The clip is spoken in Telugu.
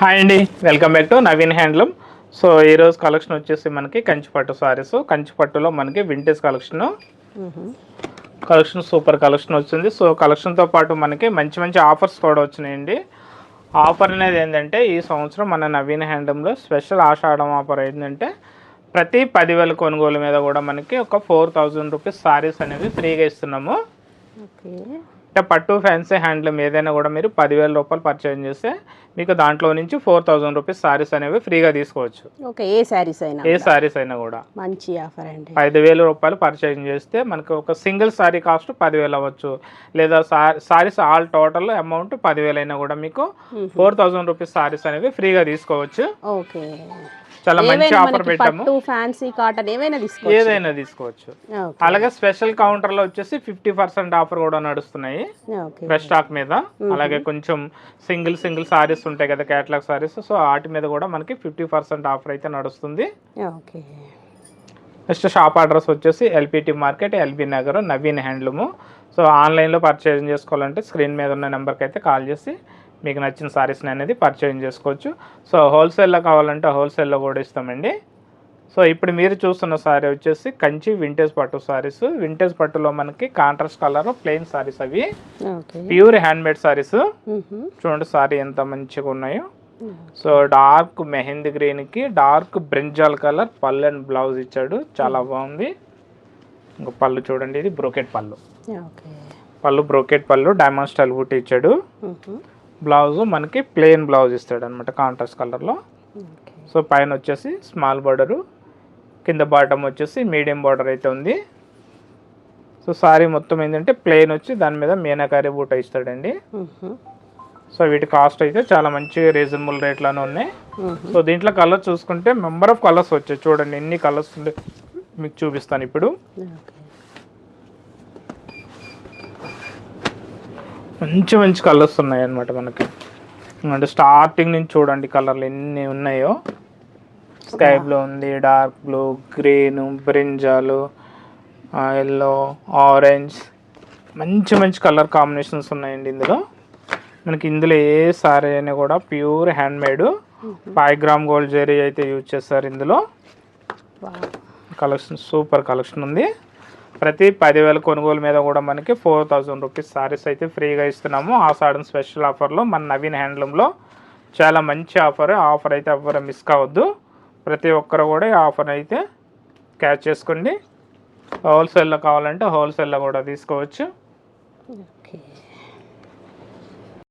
హాయ్ అండి, welcome back to Naveen handloom. So ఈరోజు కలెక్షన్ వచ్చేసి మనకి కంచిపట్టు సారీస్. కంచిపట్టులో మనకి వింటేజ్ కలెక్షన్ సూపర్ కలెక్షన్ వచ్చింది. సో కలెక్షన్తో పాటు మనకి మంచి మంచి ఆఫర్స్ కూడా వచ్చినాయండి. ఆఫర్ అనేది ఏంటంటే ఈ సంవత్సరం మన నవీన్ హ్యాండ్లూమ్లో స్పెషల్ ఆషాఢం ఆఫర్ ఏంటంటే ప్రతి 10,000 కొనుగోలు మీద కూడా మనకి ఒక 4,000 రూపీస్ సారీస్ అనేవి ఫ్రీగా ఇస్తున్నాము. అంటే పట్టు ఫ్యాన్సీ హ్యాండ్లూమ్ ఏదైనా కూడా మీరు 10,000 రూపాయలు పర్చేజ్ చేస్తే మీకు దాంట్లో నుంచి 4,000 రూపీస్ సారీస్ అనేవి ఫ్రీగా తీసుకోవచ్చు. ఏ సారీస్ అయినా కూడా మంచి ఆఫర్ అండి. 5,000 రూపాయలు పర్చేజ్ చేస్తే మనకు ఒక సింగిల్ సారీ కాస్ట్ 10,000 అవ్వచ్చు, లేదా సారీస్ ఆల్ టోటల్ అమౌంట్ 10,000 అయినా కూడా మీకు 4,000 రూపీస్ సారీస్ అనేవి ఫ్రీగా తీసుకోవచ్చు. ఓకే, చాలా మంచి ఆఫర్ పెట్టాము. ఫ్యాన్సీ కాటన్ ఏదైనా తీసుకోవచ్చు. అలాగే స్పెషల్ కౌంటర్ లో వచ్చేసి 50% ఆఫర్ కూడా నడుస్తున్నాయి ఫ్రెష్ స్టాక్ మీద. అలాగే కొంచెం సింగిల్ సారీస్ ఉంటాయి కదా, క్యాటలాగ్ సారీస్, సో వాటి మీద కూడా మనకి 50% ఆఫర్ అయితే నడుస్తుంది. నెక్స్ట్ షాప్ అడ్రస్ వచ్చేసి LPT market, LB Nagar, Naveen handloom. So ఆన్లైన్లో పర్చేజ్ చేసుకోవాలంటే స్క్రీన్ మీద ఉన్న నెంబర్కి అయితే కాల్ చేసి మీకు నచ్చిన సారీస్ని అనేది పర్చేజ్ చేసుకోవచ్చు. సో హోల్సేల్లో కావాలంటే హోల్సేల్లో కూడా ఇస్తామండి. సో ఇప్పుడు మీరు చూస్తున్న సారీ వచ్చేసి కంచి వింటేజ్ పట్టు సారీస్. వింటేజ్ పట్టులో మనకి కాంట్రాస్ట్ కలర్ ప్లెయిన్ సారీస్, అవి ప్యూర్ హ్యాండ్మేడ్ సారీస్. చూడండి సారీ ఎంత మంచిగా ఉన్నాయో. సో డార్క్ మెహందీ గ్రీన్కి డార్క్ బ్రింజాల్ కలర్ పళ్ళు అండ్ బ్లౌజ్ ఇచ్చాడు, చాలా బాగుంది. ఇంకా పళ్ళు చూడండి, ఇది బ్రోకెట్ పళ్ళు బ్రోకెట్ పళ్ళు డైమండ్ స్టైల్ బూటీ ఇచ్చాడు. బ్లౌజ్ మనకి ప్లెయిన్ బ్లౌజ్ ఇస్తాడు అనమాట కాంట్రాస్ట్ కలర్లో. సో పైన వచ్చేసి స్మాల్ బార్డరు, కింద బాటమ్ వచ్చేసి మీడియం బార్డర్ అయితే ఉంది. సో సారీ మొత్తం ఏంటంటే ప్లెయిన్ వచ్చి దాని మీద మీనాకారి బూట ఇస్తాడండి. సో వీటి కాస్ట్ అయితే చాలా మంచి రీజనబుల్ రేట్లోనే ఉన్నాయి. సో దీంట్లో కలర్ చూసుకుంటే మెంబర్ ఆఫ్ కలర్స్ వచ్చాయి. చూడండి ఎన్ని కలర్స్ ఉండే మీకు చూపిస్తాను ఇప్పుడు. మంచి కలర్స్ ఉన్నాయి అన్నమాట మనకి. అంటే స్టార్టింగ్ నుంచి చూడండి కలర్లు ఎన్ని ఉన్నాయో. స్కై బ్లూ ఉంది, dark blue, green, brinjal, yellow, orange, మంచి కలర్ కాంబినేషన్స్ ఉన్నాయండి ఇందులో. మనకి ఇందులో ఏ సారీ అయినా కూడా pure handmade 5 gram gold zari అయితే యూజ్ చేస్తారు ఇందులో. కలెక్షన్ సూపర్ కలెక్షన్ ఉంది. ప్రతి 10,000 కొనుగోలు మీద కూడా మనకి 4,000 రూపీస్ సారీస్ అయితే ఫ్రీగా ఇస్తున్నాము. ఆషాఢం స్పెషల్ ఆఫర్లో మన నవీన్ హ్యాండ్లూమ్లో చాలా మంచి ఆఫర్ అయితే ఎవ్వరు మిస్ కావద్దు. ప్రతి ఒక్కరు కూడా ఈ ఆఫర్ అయితే క్యాచ్ చేసుకోండి. హోల్సేల్లో కావాలంటే హోల్సేల్లో కూడా తీసుకోవచ్చు.